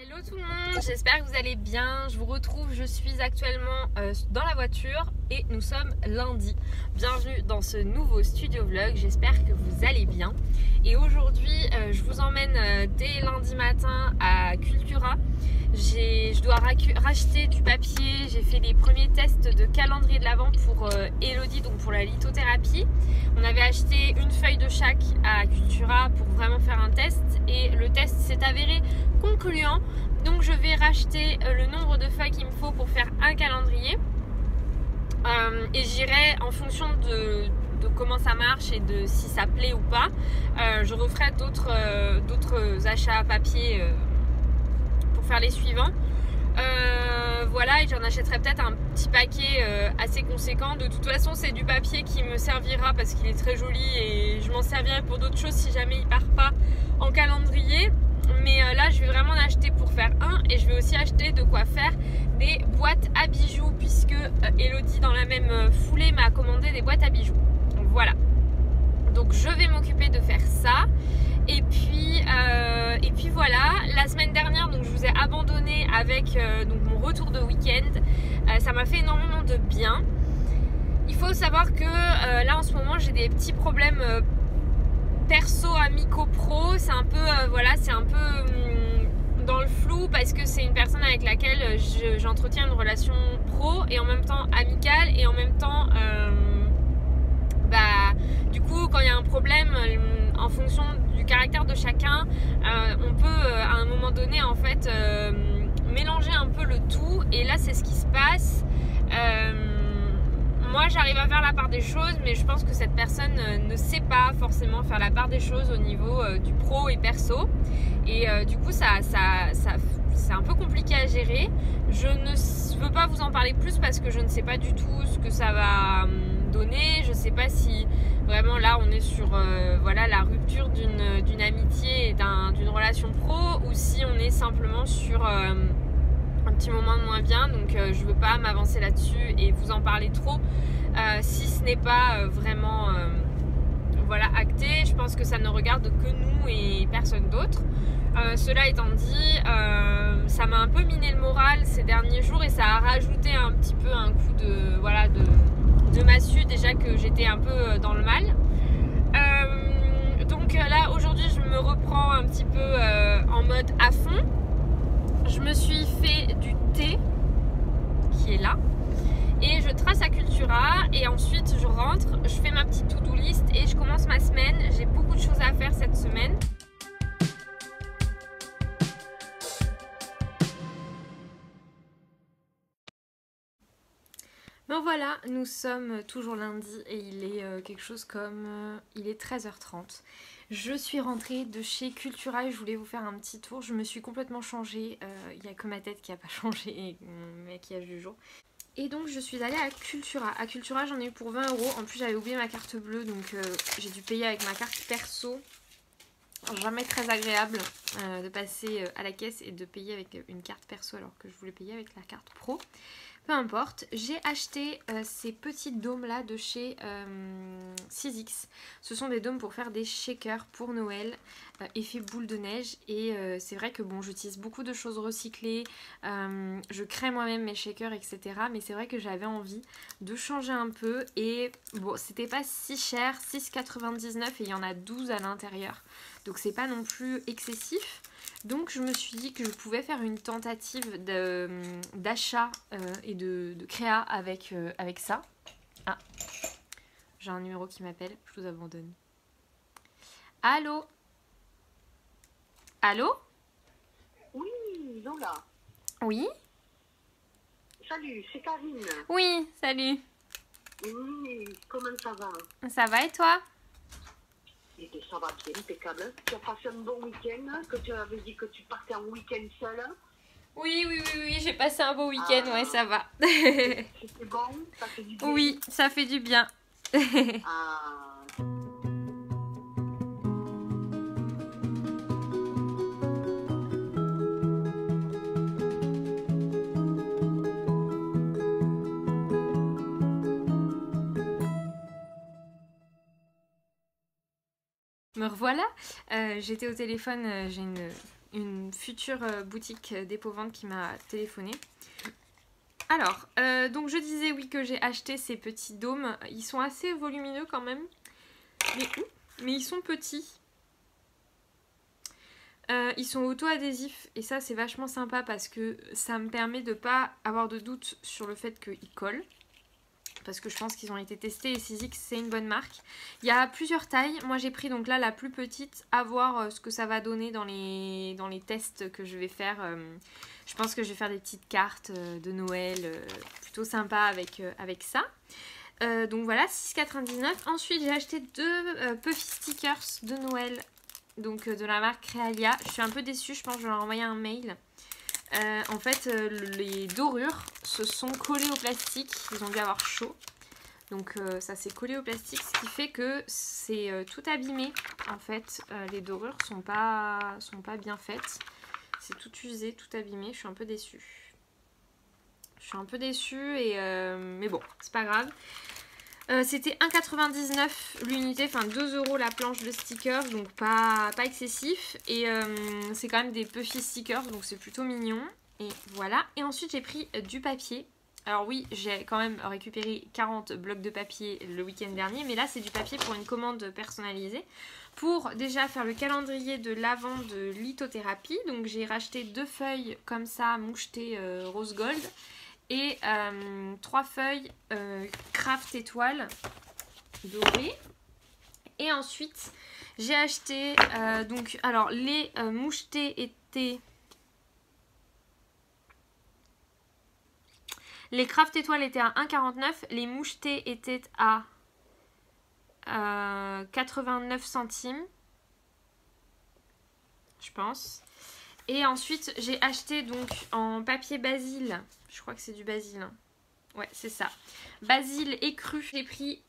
Hello tout le monde, j'espère que vous allez bien. Je vous retrouve, je suis actuellement dans la voiture et nous sommes lundi. Bienvenue dans ce nouveau studio vlog, j'espère que vous allez bien. Et aujourd'hui, je vous emmène dès lundi matin à Cultura. Je dois racheter du papier, j'ai fait les premiers tests de calendrier de l'Avent pour Elodie, donc pour la lithothérapie. On avait acheté une feuille de chaque à Cultura pour vraiment faire un test et le test s'est avéré concluant. Donc je vais racheter le nombre de feuilles qu'il me faut pour faire un calendrier et j'irai en fonction de comment ça marche et de si ça plaît ou pas. Je referai d'autres achats à papier pour faire les suivants. Voilà, et j'en achèterai peut-être un petit paquet assez conséquent. De toute façon, c'est du papier qui me servira parce qu'il est très joli et je m'en servirai pour d'autres choses si jamais il part pas en calendrier. Mais là, je vais vraiment en acheter pour faire un et je vais aussi acheter de quoi faire des boîtes à bijoux puisque Elodie, dans la même foulée, m'a commandé des boîtes à bijoux. Donc, voilà. Donc, je vais m'occuper de faire ça. Et puis voilà, la semaine dernière, donc je vous ai abandonné avec donc mon retour de week-end. Ça m'a fait énormément de bien. Il faut savoir que là en ce moment j'ai des petits problèmes perso, amico, pro. C'est un peu voilà, c'est un peu dans le flou parce que c'est une personne avec laquelle j'entretiens une relation pro et en même temps amicale et en même temps du coup quand il y a un problème en fonction du caractère de chacun on peut à un moment donné en fait mélanger un peu le tout et là c'est ce qui se passe. Moi j'arrive à faire la part des choses mais je pense que cette personne ne sait pas forcément faire la part des choses au niveau du pro et perso et du coup ça c'est un peu compliqué à gérer. Je ne veux pas vous en parler plus parce que je ne sais pas du tout ce que ça va donner. Je sais pas si vraiment là on est sur voilà, la rupture d'une amitié et d'une relation pro ou si on est simplement sur un petit moment de moins bien. Donc je veux pas m'avancer là-dessus et vous en parler trop si ce n'est pas vraiment voilà, acté. Je pense que ça ne regarde que nous et personne d'autre. Cela étant dit, ça m'a un peu miné le moral ces derniers jours et ça a rajouté un petit peu un coup de voilà, de massue déjà que j'étais un peu dans le mal. Donc là aujourd'hui je me reprends un petit peu en mode à fond. Je me suis fait du thé qui est là et je trace à Cultura et ensuite je rentre, je fais ma petite to-do list et je commence ma semaine. J'ai beaucoup de choses à faire cette semaine. Donc voilà, nous sommes toujours lundi et il est quelque chose comme... il est 13h30. Je suis rentrée de chez Cultura et je voulais vous faire un petit tour. Je me suis complètement changée, il n'y a que ma tête qui n'a pas changé et mon maquillage du jour. Et donc je suis allée à Cultura. À Cultura j'en ai eu pour 20 €. En plus j'avais oublié ma carte bleue donc j'ai dû payer avec ma carte perso. Jamais très agréable de passer à la caisse et de payer avec une carte perso alors que je voulais payer avec la carte pro. Peu importe, j'ai acheté ces petites dômes là de chez 6X. Ce sont des dômes pour faire des shakers pour Noël, effet boule de neige. Et c'est vrai que bon, j'utilise beaucoup de choses recyclées, je crée moi-même mes shakers, etc. Mais c'est vrai que j'avais envie de changer un peu. Et bon, c'était pas si cher, 6,99 € et il y en a 12 à l'intérieur. Donc c'est pas non plus excessif. Donc je me suis dit que je pouvais faire une tentative d'achat et de créa avec ça. Ah, j'ai un numéro qui m'appelle, je vous abandonne. Allô? Allô? Oui, Lola. Oui? Salut, c'est Karine. Oui, salut. Oui, comment ça va? Ça va et toi? Eh bien, ça va bien, impeccable. Tu as passé un bon week-end, que tu avais dit que tu partais en week-end seule. Oui, j'ai passé un beau week-end, ouais, ça va. C'était bon, ça fait du bien. Oui, ça fait du bien. Ah. Me revoilà. J'étais au téléphone, j'ai une une future boutique dépôt-vente qui m'a téléphoné. Alors, donc je disais oui que j'ai acheté ces petits dômes. Ils sont assez volumineux quand même. Mais ils sont petits. Ils sont auto-adhésifs et ça c'est vachement sympa parce que ça me permet de pas avoir de doute sur le fait qu'ils collent. Parce que je pense qu'ils ont été testés et Sizzix c'est une bonne marque. Il y a plusieurs tailles. Moi j'ai pris donc là la plus petite, à voir ce que ça va donner dans les tests que je vais faire. Je pense que je vais faire des petites cartes de Noël plutôt sympa avec ça. Donc voilà, 6,99. Ensuite j'ai acheté 2 Puffy stickers de Noël. Donc de la marque Créalia. Je suis un peu déçue, je pense que je vais leur envoyer un mail. En fait, les dorures se sont collées au plastique. Ils ont dû avoir chaud. Donc ça s'est collé au plastique, ce qui fait que c'est tout abîmé. En fait, les dorures sont pas bien faites. C'est tout usé, tout abîmé. Je suis un peu déçue. Mais bon, c'est pas grave. C'était 1,99 l'unité, enfin 2 € la planche de stickers, donc pas excessif. Et c'est quand même des Puffy stickers, donc c'est plutôt mignon. Et voilà. Et ensuite j'ai pris du papier. Alors oui, j'ai quand même récupéré 40 blocs de papier le week-end dernier, mais là c'est du papier pour une commande personnalisée. Pour déjà faire le calendrier de l'avant de lithothérapie, donc j'ai racheté 2 feuilles comme ça, mouchetées rose gold. Et 3 feuilles craft étoile dorées. Et ensuite j'ai acheté donc alors les mouchetés étaient, les craft étoiles étaient à 1,49, les mouchetés étaient à 89 centimes je pense. Et ensuite j'ai acheté donc en papier basil, je crois que c'est du basil, hein. Ouais c'est ça, basil écru. J'ai pris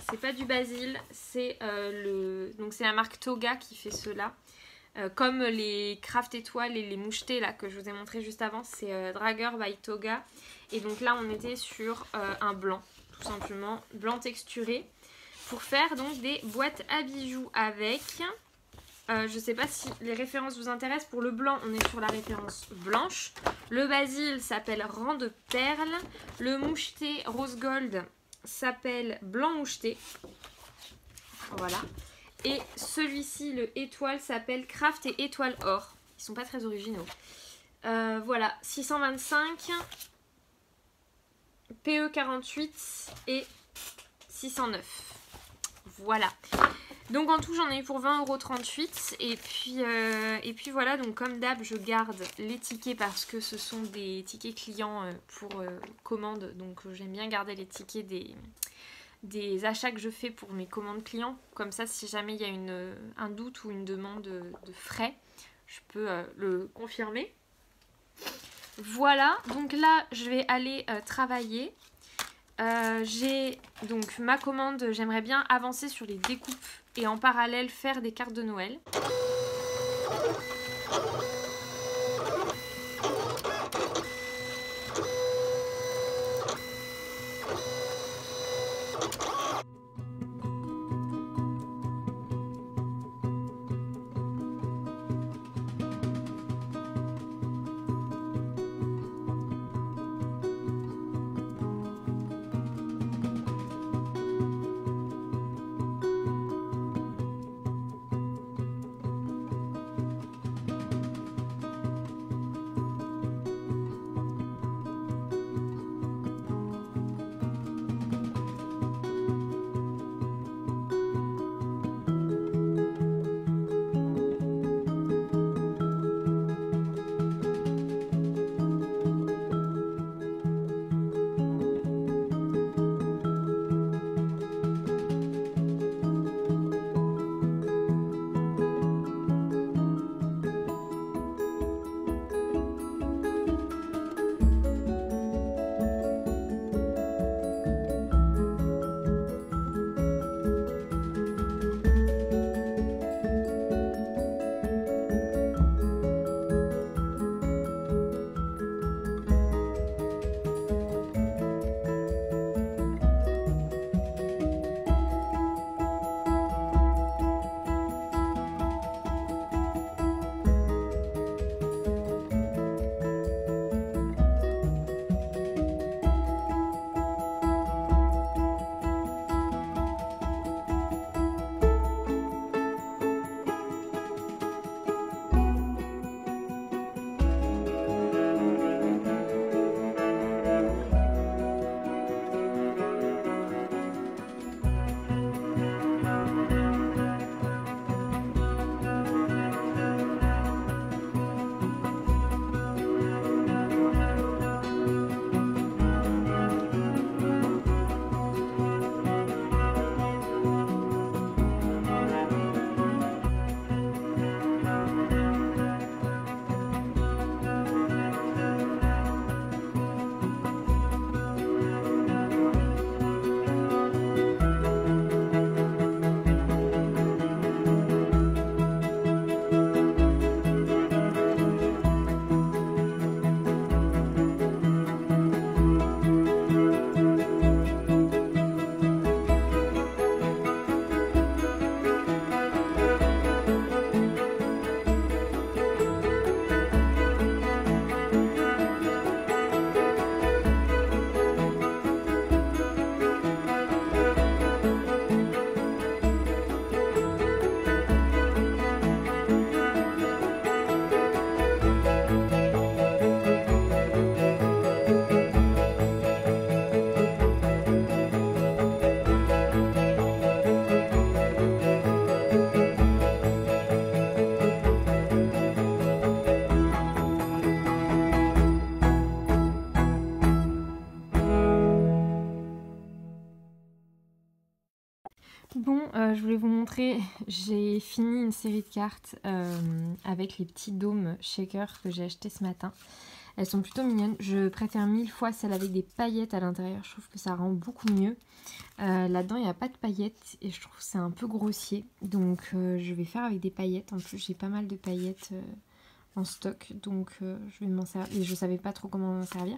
c'est pas du basil, c'est donc c'est la marque Toga qui fait cela. Comme les craft étoiles et les mouchetés là que je vous ai montré juste avant, c'est Drager by Toga. Et donc là on était sur un blanc, tout simplement, blanc texturé, pour faire donc des boîtes à bijoux avec. Je sais pas si les références vous intéressent. Pour le blanc, on est sur la référence blanche. Le basil s'appelle rang de perles. Le moucheté rose gold s'appelle blanc moucheté. Voilà. Et celui-ci, le étoile, s'appelle craft et étoile or. Ils sont pas très originaux. Voilà, 625, PE 48 et 609. Voilà. Donc en tout j'en ai eu pour 20,38 €. Et puis voilà, donc comme d'hab je garde les tickets parce que ce sont des tickets clients pour commande. Donc j'aime bien garder les tickets des achats que je fais pour mes commandes clients. Comme ça si jamais il y a un doute ou une demande de frais, je peux le confirmer. Voilà, donc là je vais aller travailler. J'ai donc ma commande, j'aimerais bien avancer sur les découpes et en parallèle faire des cartes de Noël. je voulais vous montrer, j'ai fini une série de cartes avec les petits dômes shaker que j'ai acheté ce matin. Elles sont plutôt mignonnes. Je préfère 1000 fois celles avec des paillettes à l'intérieur. Je trouve que ça rend beaucoup mieux. Là-dedans, il n'y a pas de paillettes et je trouve que c'est un peu grossier. Donc, je vais faire avec des paillettes. En plus, j'ai pas mal de paillettes en stock. Donc, je vais m'en servir. Et je savais pas trop comment m'en servir.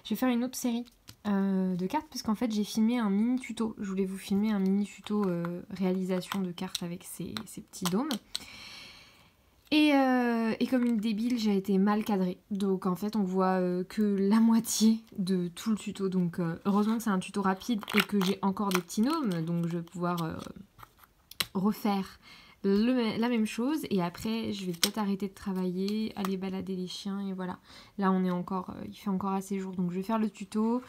Je vais faire une autre série de cartes parce qu'en fait, j'ai filmé un mini tuto. Je voulais vous filmer un mini tuto réalisation de cartes avec ces petits dômes. Et comme une débile, j'ai été mal cadrée. Donc en fait, on voit que la moitié de tout le tuto. Donc heureusement que c'est un tuto rapide et que j'ai encore des petits gnomes. Donc je vais pouvoir refaire la même chose. Et après, je vais peut-être arrêter de travailler, aller balader les chiens. Et voilà. Là, on est encore, il fait encore assez jour. Donc je vais faire le tuto.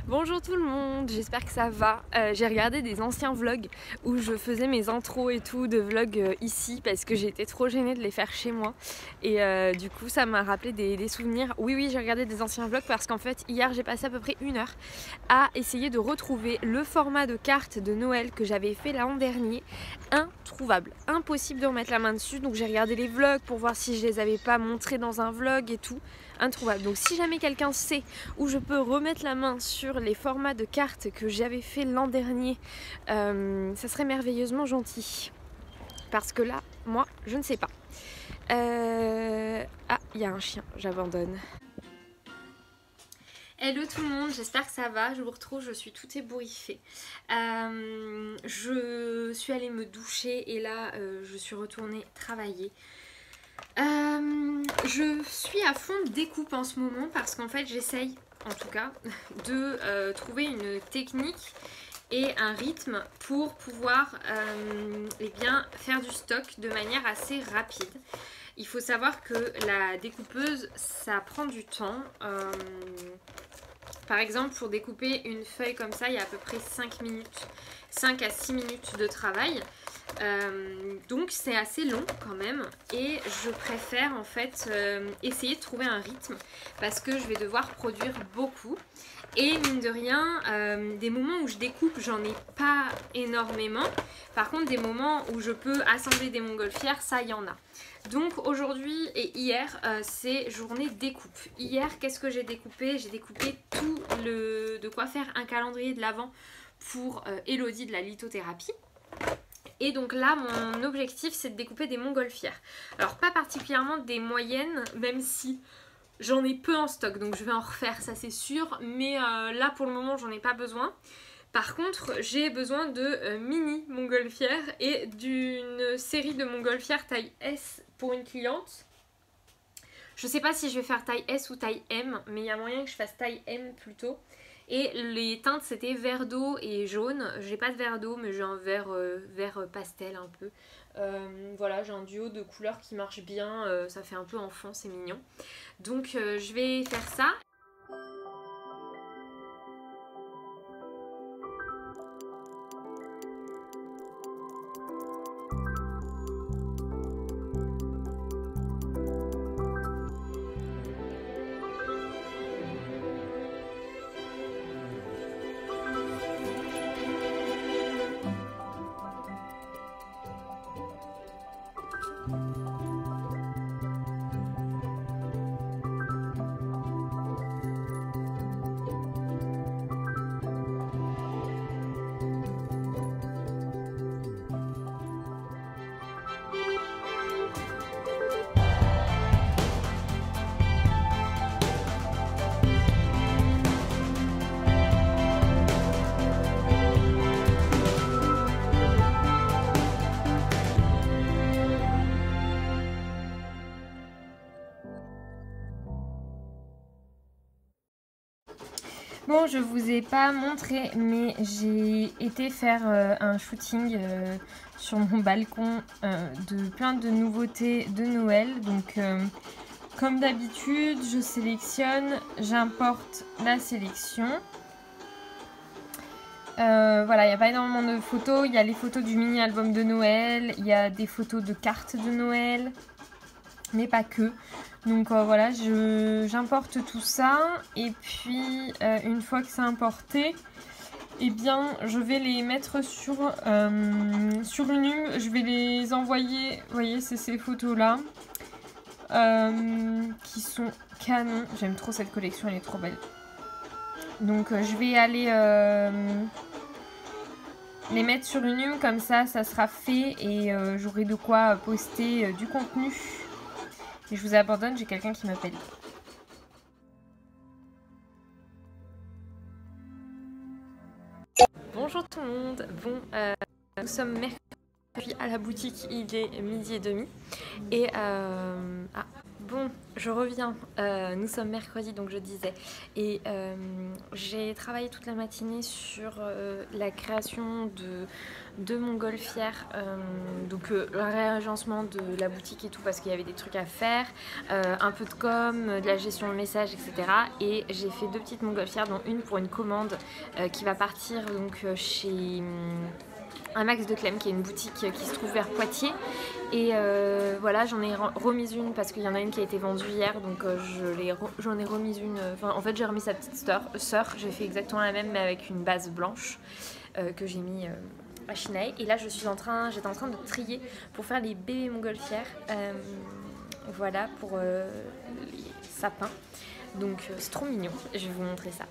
Bonjour tout le monde, j'espère que ça va. J'ai regardé des anciens vlogs où je faisais mes intros et tout de vlogs ici parce que j'étais trop gênée de les faire chez moi. Et du coup ça m'a rappelé des souvenirs. Oui, j'ai regardé des anciens vlogs parce qu'en fait hier j'ai passé à peu près 1 heure à essayer de retrouver le format de carte de Noël que j'avais fait l'an dernier. Introuvable, impossible de remettre la main dessus. Donc j'ai regardé les vlogs pour voir si je les avais pas montrés dans un vlog et tout. Introuvable. Donc si jamais quelqu'un sait où je peux remettre la main sur les formats de cartes que j'avais fait l'an dernier, ça serait merveilleusement gentil. Parce que là, moi, je ne sais pas. Ah, il y a un chien, j'abandonne. Hello tout le monde, j'espère que ça va, je vous retrouve, je suis toute ébouriffée. Je suis allée me doucher et là, je suis retournée travailler. Je suis à fond de découpe en ce moment parce qu'en fait j'essaye en tout cas de trouver une technique et un rythme pour pouvoir bien faire du stock de manière assez rapide. Il faut savoir que la découpeuse ça prend du temps. Par exemple pour découper une feuille comme ça il y a à peu près 5 à 6 minutes de travail. Donc c'est assez long quand même et je préfère en fait essayer de trouver un rythme parce que je vais devoir produire beaucoup et mine de rien des moments où je découpe j'en ai pas énormément, par contre des moments où je peux assembler des montgolfières ça il y en a. Donc aujourd'hui et hier c'est journée découpe. Hier qu'est-ce que j'ai découpé? J'ai découpé tout de quoi faire un calendrier de l'Avent pour Elodie de la lithothérapie. Et donc là mon objectif c'est de découper des montgolfières. Alors pas particulièrement des moyennes même si j'en ai peu en stock donc je vais en refaire ça c'est sûr. Mais là pour le moment j'en ai pas besoin. Par contre j'ai besoin de mini montgolfières et d'une série de montgolfières taille S pour une cliente. Je sais pas si je vais faire taille S ou taille M mais il y a moyen que je fasse taille M plutôt. Et les teintes c'était vert d'eau et jaune. J'ai pas de vert d'eau mais j'ai un vert pastel un peu. Voilà j'ai un duo de couleurs qui marche bien. Ça fait un peu enfant, c'est mignon. Donc je vais faire ça. Bon, je vous ai pas montré, mais j'ai été faire un shooting sur mon balcon de plein de nouveautés de Noël. Donc, comme d'habitude, je sélectionne, j'importe la sélection. Voilà, il n'y a pas énormément de photos. Il y a les photos du mini-album de Noël, il y a des photos de cartes de Noël, mais pas que. Donc voilà, j'importe tout ça et puis une fois que c'est importé, eh bien je vais les mettre sur une hume, je vais les envoyer, vous voyez c'est ces photos là qui sont canon, j'aime trop cette collection, elle est trop belle. Donc je vais aller les mettre sur une hume comme ça sera fait et j'aurai de quoi poster du contenu. Et je vous abandonne, j'ai quelqu'un qui m'appelle. Bonjour tout le monde. Bon, nous sommes mercredi à la boutique, il est 12h30. Et bon, je reviens, nous sommes mercredi donc je disais, et j'ai travaillé toute la matinée sur la création de montgolfières, donc le réagencement de la boutique et tout parce qu'il y avait des trucs à faire, un peu de com, de la gestion de messages, etc. Et j'ai fait 2 petites montgolfières, dont une pour une commande qui va partir donc chez un Max de Clem, qui est une boutique qui se trouve vers Poitiers. Et voilà, j'en ai remise une parce qu'il y en a une qui a été vendue hier, donc j'en ai remise une. En fait, j'ai remis sa petite sœur. J'ai fait exactement la même mais avec une base blanche que j'ai mis à Chinaï. Et là, j'étais en train de trier pour faire les bébés montgolfières. Voilà, pour les sapins. Donc c'est trop mignon. Je vais vous montrer ça.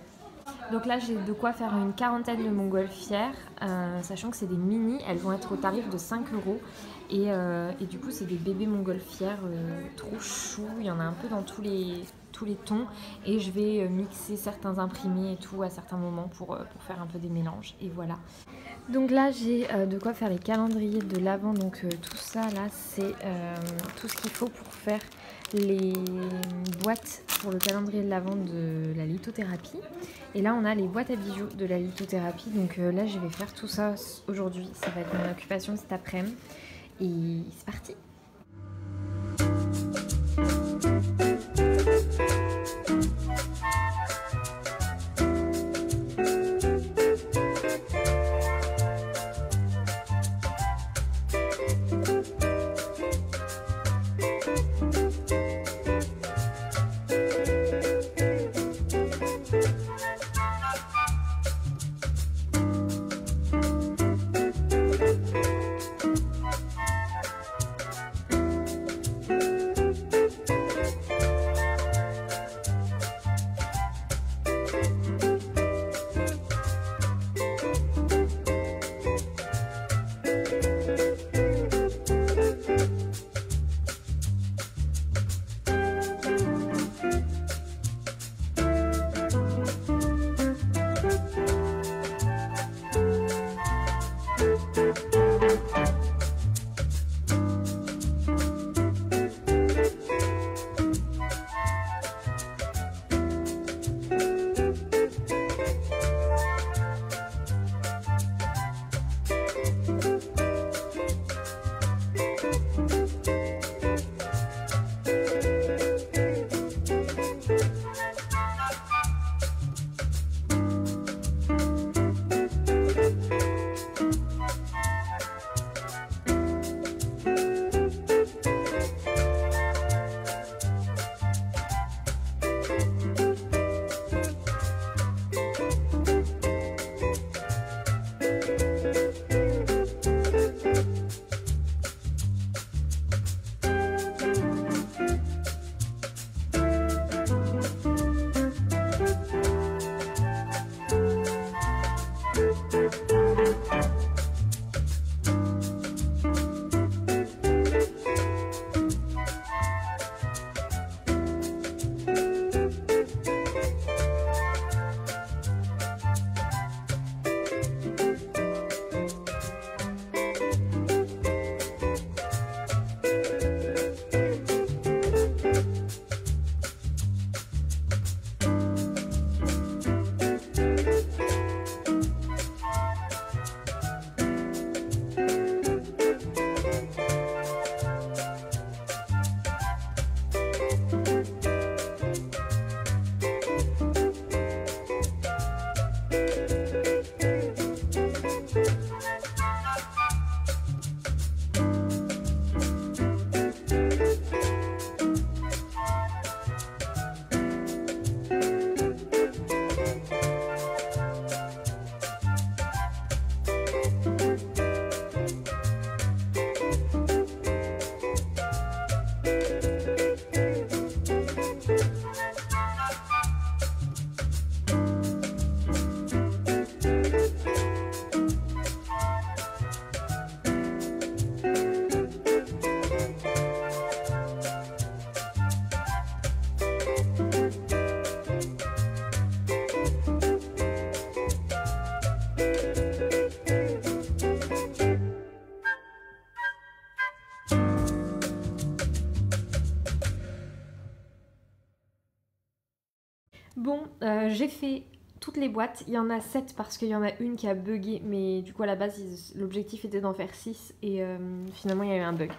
Donc là j'ai de quoi faire une 40aine de montgolfières, sachant que c'est des mini, elles vont être au tarif de 5 € et du coup c'est des bébés montgolfières trop choux, il y en a un peu dans tous les tons et je vais mixer certains imprimés et tout à certains moments pour faire un peu des mélanges et voilà. Donc là j'ai de quoi faire les calendriers de l'Avent, donc tout ça là c'est tout ce qu'il faut pour faire les boîtes pour le calendrier de l'Avent de la lithothérapie. Et là on a les boîtes à bijoux de la lithothérapie, donc là je vais faire tout ça aujourd'hui, ça va être mon occupation cet après-midi et c'est parti. j'ai fait toutes les boîtes. Il y en a 7 parce qu'il y en a une qui a bugué, mais du coup à la base l'objectif était d'en faire 6 et finalement il y a eu un bug.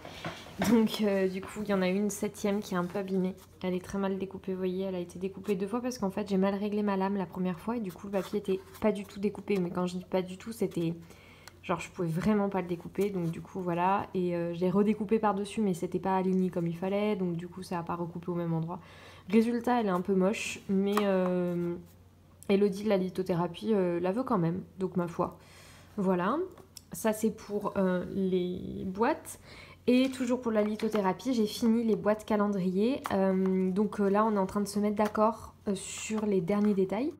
Donc du coup il y en a une 7e qui est un peu abîmée. Elle est très mal découpée, vous voyez, elle a été découpée 2 fois parce qu'en fait j'ai mal réglé ma lame la première fois et du coup le papier était pas du tout découpé. Mais quand je dis pas du tout, c'était genre je pouvais vraiment pas le découper, donc du coup voilà. Et je l'ai redécoupé par dessus mais c'était pas aligné comme il fallait, donc du coup ça a pas recoupé au même endroit. Résultat, elle est un peu moche, mais Elodie de la lithothérapie la veut quand même, donc ma foi. Voilà, ça c'est pour les boîtes. Et toujours pour la lithothérapie, j'ai fini les boîtes calendrier. Donc là, on est en train de se mettre d'accord sur les derniers détails.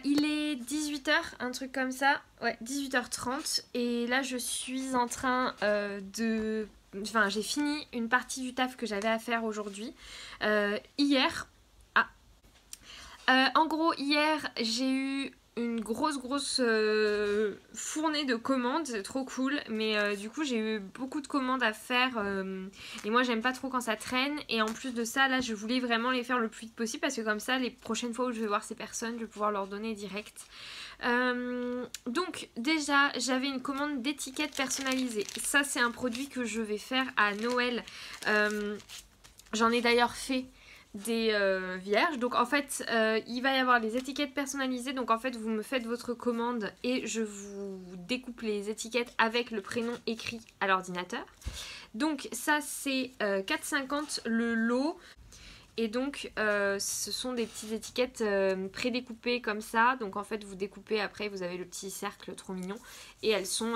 Il est 18h, un truc comme ça, ouais, 18h30, et là je suis en train de... Enfin, j'ai fini une partie du taf que j'avais à faire aujourd'hui. Hier... en gros, hier, j'ai eu une grosse fournée de commandes, c'est trop cool, mais du coup j'ai eu beaucoup de commandes à faire et moi j'aime pas trop quand ça traîne, et en plus de ça là je voulais vraiment les faire le plus vite possible parce que comme ça les prochaines fois où je vais voir ces personnes je vais pouvoir leur donner direct. Donc déjà j'avais une commande d'étiquettes personnalisées, ça c'est un produit que je vais faire à Noël, j'en ai d'ailleurs fait des vierges. Donc en fait il va y avoir les étiquettes personnalisées, donc en fait vous me faites votre commande et je vous découpe les étiquettes avec le prénom écrit à l'ordinateur. Donc ça c'est 4,50 le lot. Et donc ce sont des petites étiquettes prédécoupées comme ça. Donc en fait vous découpez, après vous avez le petit cercle trop mignon et elles sont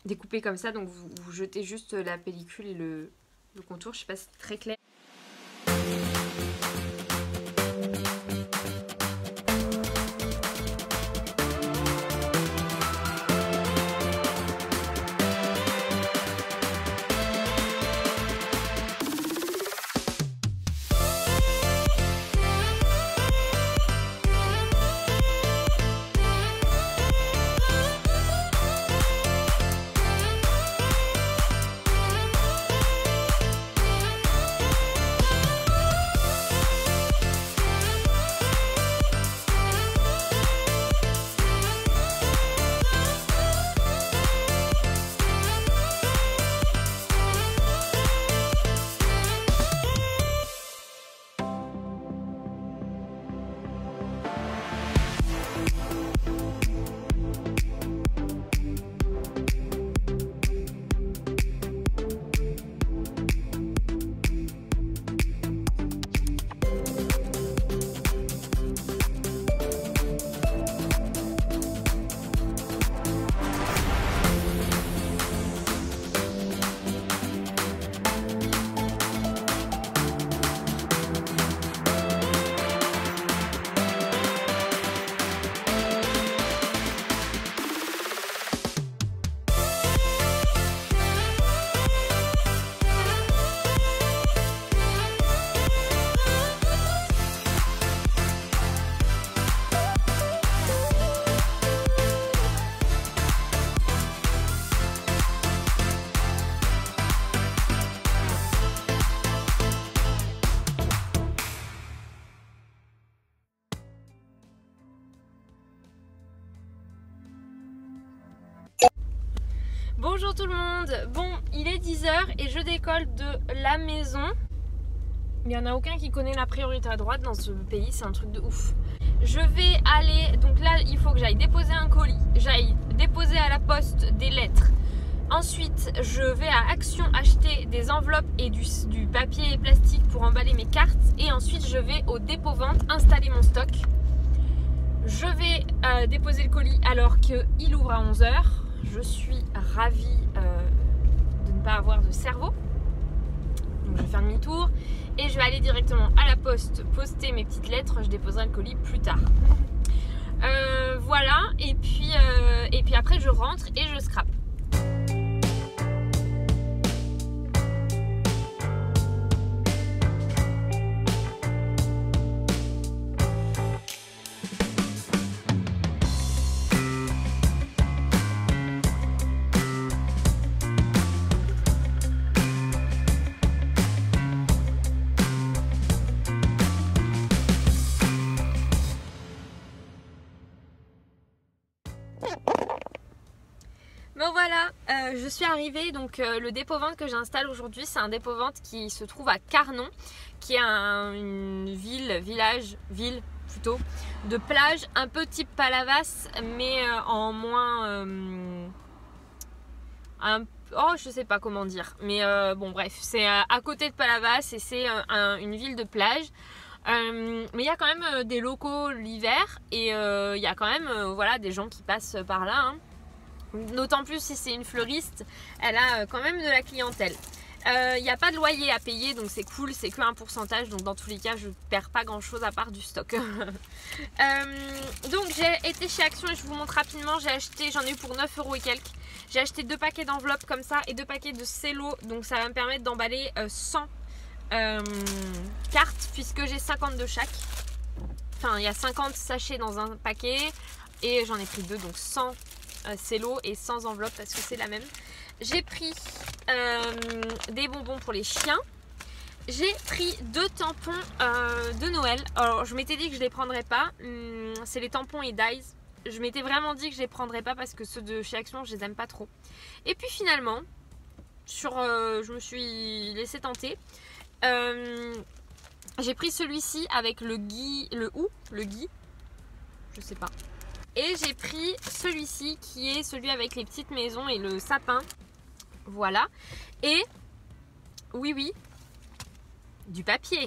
découpées comme ça. Donc vous jetez juste la pellicule et le contour. Je sais pas si c'est très clair. Bonjour tout le monde. Bon, il est 10h et je décolle de la maison. Il n'y en a aucun qui connaît la priorité à droite dans ce pays, c'est un truc de ouf. Je vais aller, donc là il faut que j'aille déposer un colis, j'aille déposer à la poste des lettres. Ensuite je vais à Action acheter des enveloppes et du papier plastique pour emballer mes cartes. Et ensuite je vais au dépôt-vente installer mon stock. Je vais déposer le colis alors qu'il ouvre à 11h. Je suis ravie de ne pas avoir de cerveau. Donc je vais faire demi-tour et je vais aller directement à la poste poster mes petites lettres. Je déposerai le colis plus tard. Voilà, et puis après je rentre et je scrape. Bon voilà, je suis arrivée, donc le dépôt-vente que j'installe aujourd'hui, c'est un dépôt-vente qui se trouve à Carnon, qui est une ville plutôt, de plage, un peu type Palavas, mais en moins... je sais pas comment dire, mais bon bref, c'est à côté de Palavas et c'est une ville de plage. Mais il y a quand même des locaux l'hiver et il y a quand même voilà, des gens qui passent par là, hein. D'autant plus si c'est une fleuriste, elle a quand même de la clientèle. Il n'y a pas de loyer à payer, donc c'est cool, c'est que un pourcentage, donc dans tous les cas je perds pas grand chose à part du stock. Donc j'ai été chez Action et je vous montre rapidement, j'en ai eu pour 9 € et quelques. J'ai acheté 2 paquets d'enveloppes comme ça et 2 paquets de cello, donc ça va me permettre d'emballer 100 cartes puisque j'ai 50 de chaque. Enfin il y a 50 sachets dans un paquet et j'en ai pris 2, donc 100 cello et 100 enveloppes parce que c'est la même. J'ai pris des bonbons pour les chiens. J'ai pris 2 tampons de Noël. Alors je m'étais dit que je les prendrais pas. C'est les tampons et Dyes. Je m'étais vraiment dit que je les prendrais pas parce que ceux de chez Action je les aime pas trop. Et puis finalement je me suis laissée tenter. J'ai pris celui-ci avec le gui, je sais pas. Et j'ai pris celui-ci qui est celui avec les petites maisons et le sapin. Voilà. Et oui, du papier.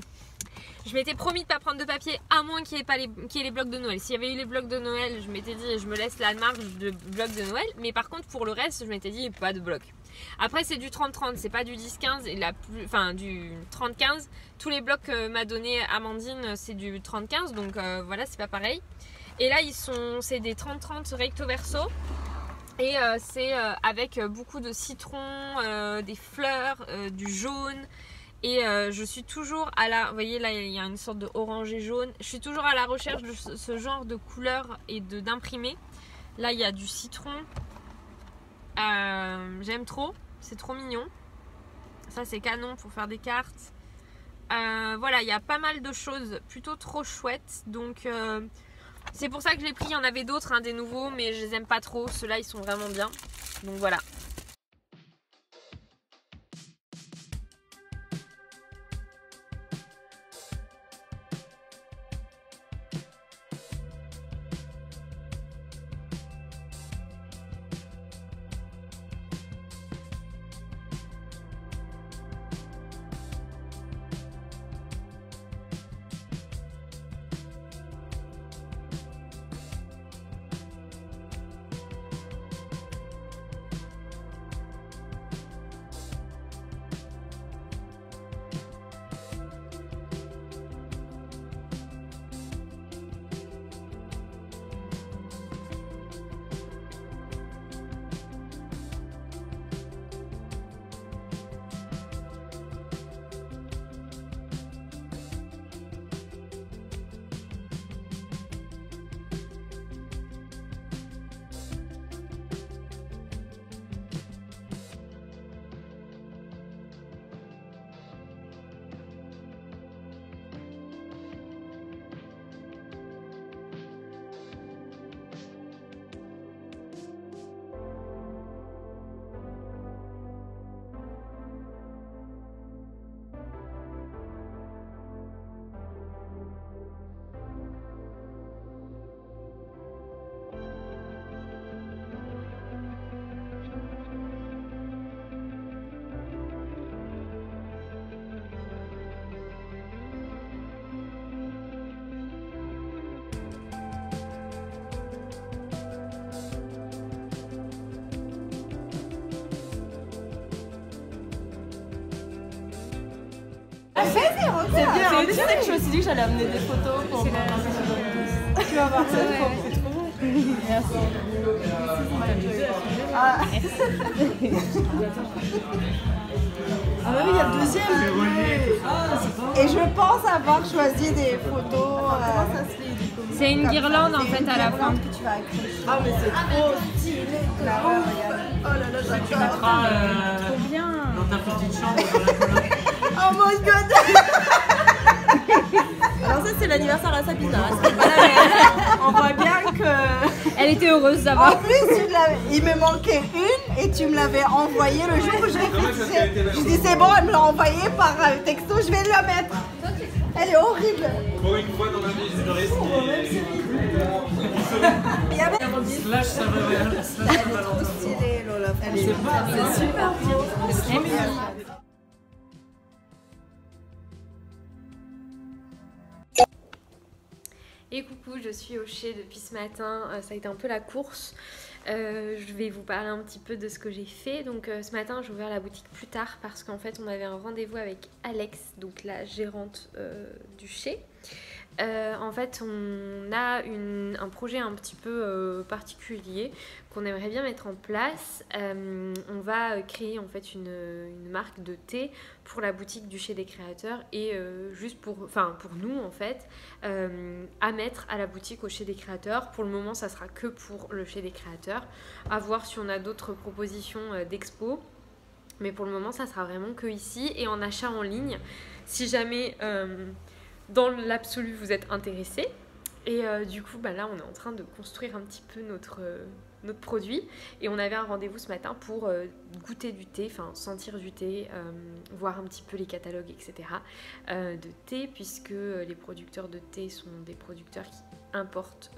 Je m'étais promis de ne pas prendre de papier à moins qu'il n'y ait les blocs de Noël. S'il y avait eu les blocs de Noël, je m'étais dit je me laisse la marge de blocs de Noël. Mais par contre pour le reste, je m'étais dit pas de blocs. Après c'est du 30-30, c'est pas du 10-15 et du 30-15. Tous les blocs que m'a donné Amandine c'est du 30-15, donc voilà, c'est pas pareil. Et là c'est des 30-30 recto verso. Et c'est avec beaucoup de citron, des fleurs, du jaune. Et je suis toujours vous voyez là il y a une sorte de orangé jaune. Je suis toujours à la recherche de ce genre de couleurs et d'imprimés. Là il y a du citron. J'aime trop, c'est trop mignon. Ça c'est canon pour faire des cartes. Voilà, il y a pas mal de choses plutôt trop chouettes. Donc c'est pour ça que je l'ai pris. Il y en avait d'autres, hein, des nouveaux, mais je les aime pas trop. Ceux-là ils sont vraiment bien. Donc voilà. vas-y, regarde. C'est bien, en plus c'est que je me suis dit que j'allais amener des photos pour Tu vas voir ça. Merci. Ah. Ah bah oui, il y a le deuxième. Et je pense avoir choisi des photos. Comment ça se fait du coup? C'est une guirlande en fait à la fin. Que tu vas accrocher. Ah mais c'est trop Stylé. Là, regarde. Oh là là, j'adore. Trop bien. Dans ta petite chambre, dans la colonne. Oh my god. Alors ça c'est l'anniversaire à Sabina. On voit bien que... Elle était heureuse En d'abord. plus, il me manquait une et tu me l'avais envoyée le jour où je l'ai fixée. Je dis c'est bon, elle me l'a envoyée par texto, je vais la mettre. Elle est horrible. Pour une fois dans ma vie, je risque. Il y avait... Slash ça va bien. Elle est trop stylée, Lola. C'est super bien. Et coucou, je suis au Chez depuis ce matin, ça a été un peu la course. Je vais vous parler un petit peu de ce que j'ai fait. Donc ce matin j'ai ouvert la boutique plus tard parce qu'en fait on avait un rendez-vous avec Alex, donc la gérante du Chez. En fait on a un projet un petit peu particulier qu'on aimerait bien mettre en place. On va créer en fait une marque de thé pour la boutique du Chez des Créateurs et juste pour nous en fait à mettre à la boutique au Chez des Créateurs. Pour le moment ça sera que pour le Chez des Créateurs, à voir si on a d'autres propositions d'expo, mais pour le moment ça sera vraiment que ici et en achat en ligne si jamais dans l'absolu vous êtes intéressé. Et du coup là on est en train de construire un petit peu notre produit et on avait un rendez-vous ce matin pour goûter du thé, enfin sentir du thé, voir un petit peu les catalogues etc. De thé, puisque les producteurs de thé sont des producteurs qui importent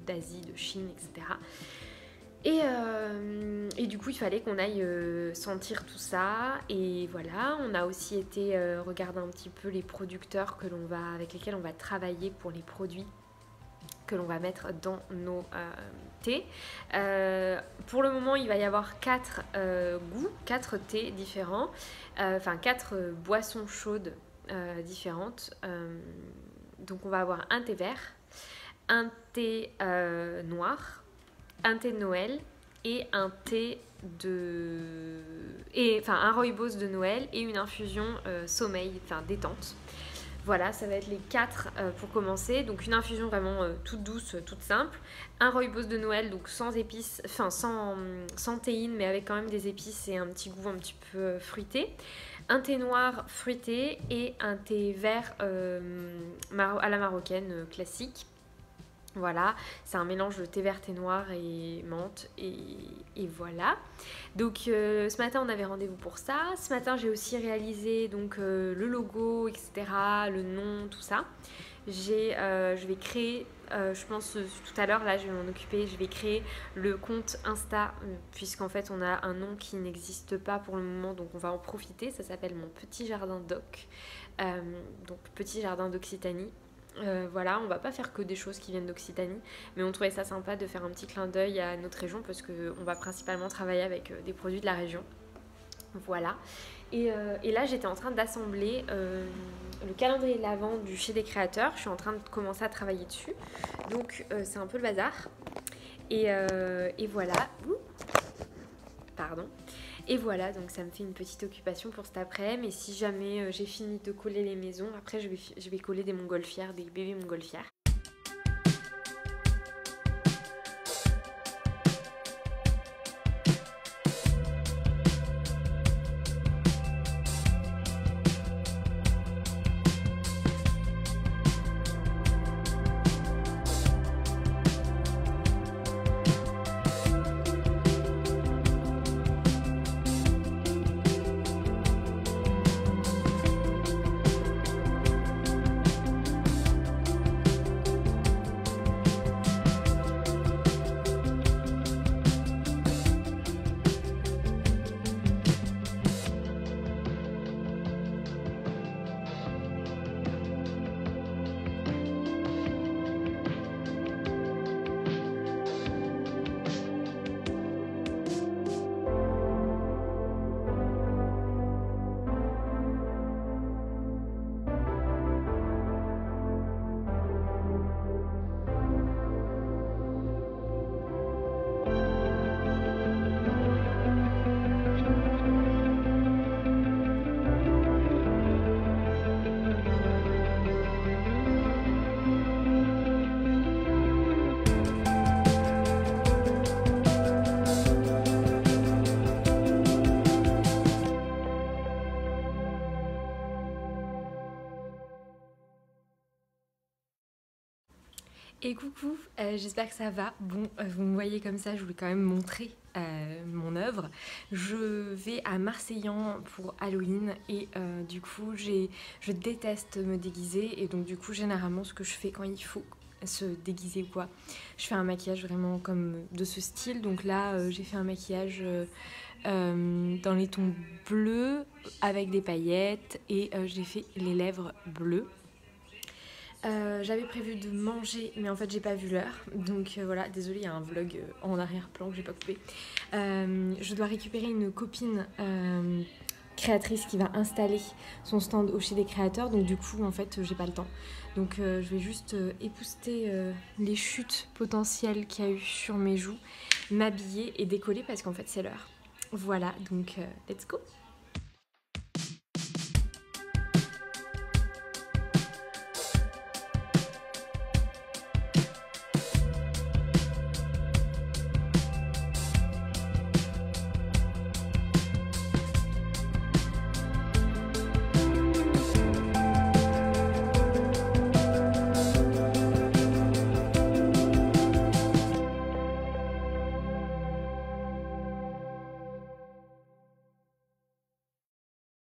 d'Asie, de Chine etc. Et du coup il fallait qu'on aille sentir tout ça et voilà. On a aussi été regarder un petit peu les producteurs avec lesquels on va travailler pour les produits que l'on va mettre dans nos thés. Pour le moment il va y avoir 4 goûts, 4 thés différents, enfin 4 boissons chaudes différentes. Donc on va avoir un thé vert, un thé noir, un thé de Noël et un thé un rooibos de Noël et une infusion sommeil, enfin détente. Voilà, ça va être les 4 pour commencer. Donc une infusion vraiment toute douce, toute simple. Un rooibos de Noël, donc sans épices, enfin sans théine, mais avec quand même des épices et un petit goût un petit peu fruité. Un thé noir fruité et un thé vert à la marocaine classique. Voilà, c'est un mélange de thé vert, thé noir et menthe et voilà. Donc ce matin on avait rendez-vous pour ça. Ce matin j'ai aussi réalisé donc le logo etc, le nom, tout ça. Je vais créer, je pense tout à l'heure là je vais m'en occuper, je vais créer le compte Insta puisqu'en fait on a un nom qui n'existe pas pour le moment, donc on va en profiter. Ça s'appelle Mon Petit Jardin d'Oc, donc Petit Jardin d'Occitanie. Voilà, on va pas faire que des choses qui viennent d'Occitanie, mais on trouvait ça sympa de faire un petit clin d'œil à notre région parce qu'on va principalement travailler avec des produits de la région. Voilà, et là j'étais en train d'assembler le calendrier de l'Avent du Chez des Créateurs. Je suis en train de commencer à travailler dessus, donc c'est un peu le bazar. Et voilà. Ouh. Pardon. Et voilà, donc ça me fait une petite occupation pour cet après-midi. Et si jamais j'ai fini de coller les maisons, après je vais coller des montgolfières, des bébés montgolfières. Et coucou, j'espère que ça va. Bon, vous me voyez comme ça, je voulais quand même montrer mon œuvre. Je vais à Marseillan pour Halloween et du coup je déteste me déguiser et donc du coup généralement ce que je fais quand il faut se déguiser ou quoi, je fais un maquillage vraiment comme de ce style. Donc là j'ai fait un maquillage dans les tons bleus avec des paillettes et j'ai fait les lèvres bleues. J'avais prévu de manger mais en fait j'ai pas vu l'heure donc voilà, désolée, il y a un vlog en arrière-plan que j'ai pas coupé. Je dois récupérer une copine créatrice qui va installer son stand au Chez des Créateurs, donc du coup en fait j'ai pas le temps, donc je vais juste épousseter les chutes potentielles qu'il y a eu sur mes joues, m'habiller et décoller parce qu'en fait c'est l'heure. Voilà, donc let's go.